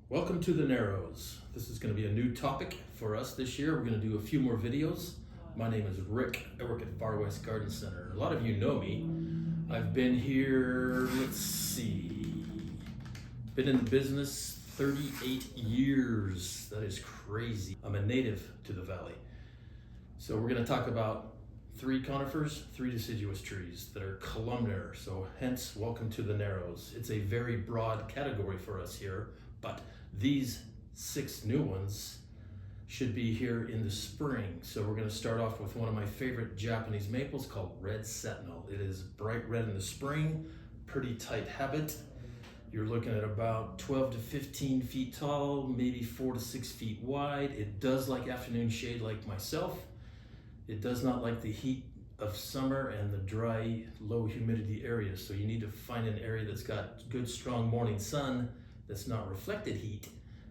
Welcome to the Narrows. This is going to be a new topic for us this year. We're going to do a few more videos. My name is Rick. I work at Far West Garden Center. A lot of you know me. I've been here, been in the business 38 years. That is crazy. I'm a native to the valley. So we're going to talk about 3 conifers, 3 deciduous trees that are columnar. So hence, welcome to the Narrows. It's a very broad category for us here, but these 6 new ones should be here in the spring. So we're going to start off with one of my favorite Japanese maples called red Sentinel. It is bright red in the spring, pretty tight habit. You're looking at about 12 to 15 feet tall, maybe 4 to 6 feet wide. It does like afternoon shade like myself. It does not like the heat of summer and the dry, low humidity areas. So you need to find an area that's got good, strong morning sun that's not reflected heat,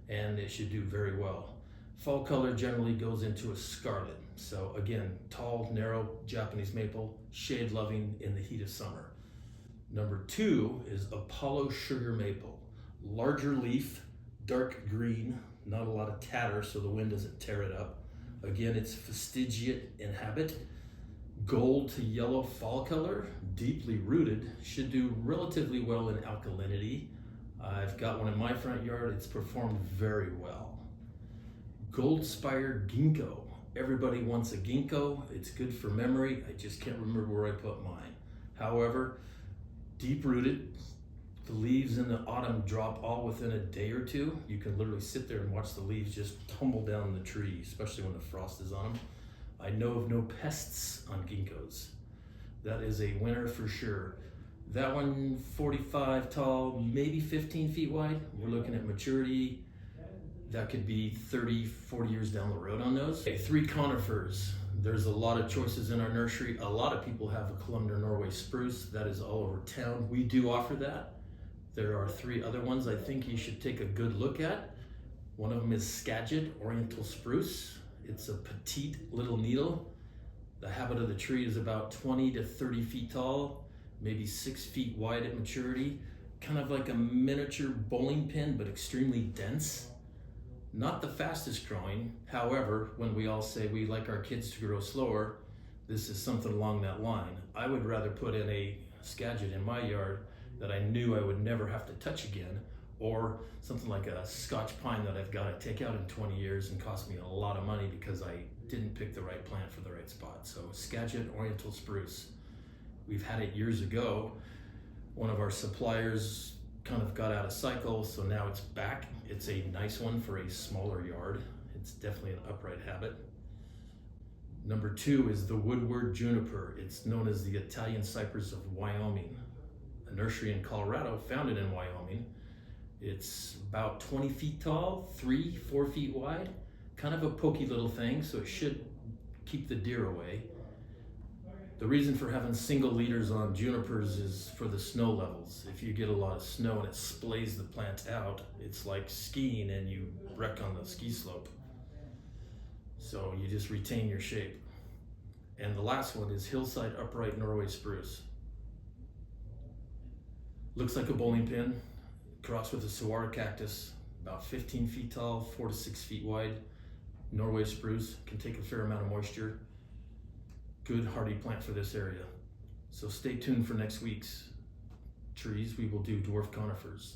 and it should do very well. Fall color generally goes into a scarlet. So again, tall, narrow Japanese maple, shade loving in the heat of summer. Number 2 is Apollo sugar maple. Larger leaf, dark green, not a lot of tatter so the wind doesn't tear it up. Again, it's fastigiate in habit. Gold to yellow fall color, deeply rooted, should do relatively well in alkalinity. I've got one in my front yard. It's performed very well. Gold spire ginkgo. Everybody wants a ginkgo. It's good for memory. I just can't remember where I put mine. However, deep rooted. The leaves in the autumn drop all within a day or two. You can literally sit there and watch the leaves just tumble down the tree, especially when the frost is on them. I know of no pests on ginkgos. That is a winner for sure. That one, 45 tall, maybe 15 feet wide. We're looking at maturity. That could be 30, 40 years down the road on those. Okay, 3 conifers. There's a lot of choices in our nursery. A lot of people have a columnar Norway spruce. That is all over town. We do offer that. There are 3 other ones I think you should take a good look at. One of them is Skagit, oriental spruce. It's a petite little needle. The habit of the tree is about 20 to 30 feet tall, maybe 6 feet wide at maturity. Kind of like a miniature bowling pin, but extremely dense. Not the fastest growing. However, when we all say we like our kids to grow slower, this is something along that line. I would rather put in a Skagit in my yard that I knew I would never have to touch again, or something like a Scotch pine that I've got to take out in 20 years and cost me a lot of money because I didn't pick the right plant for the right spot. So Skagit oriental spruce. We've had it years ago. One of our suppliers kind of got out of cycle, so now it's back. It's a nice one for a smaller yard. It's definitely an upright habit. Number 2 is the woodward juniper. It's known as the Italian cypress of Wyoming. A nursery in Colorado found it in Wyoming. It's about 20 feet tall, 3-4 feet wide, kind of a pokey little thing, so it should keep the deer away. The reason for having single leaders on junipers is for the snow levels. If you get a lot of snow and it splays the plant out, it's like skiing and you wreck on the ski slope. So you just retain your shape. And the last one is hillside upright Norway spruce. Looks like a bowling pin, crossed with a saguaro cactus, about 15 feet tall, 4 to 6 feet wide. Norway spruce can take a fair amount of moisture. Good hardy plant for this area. So stay tuned for next week's trees. We will do dwarf conifers.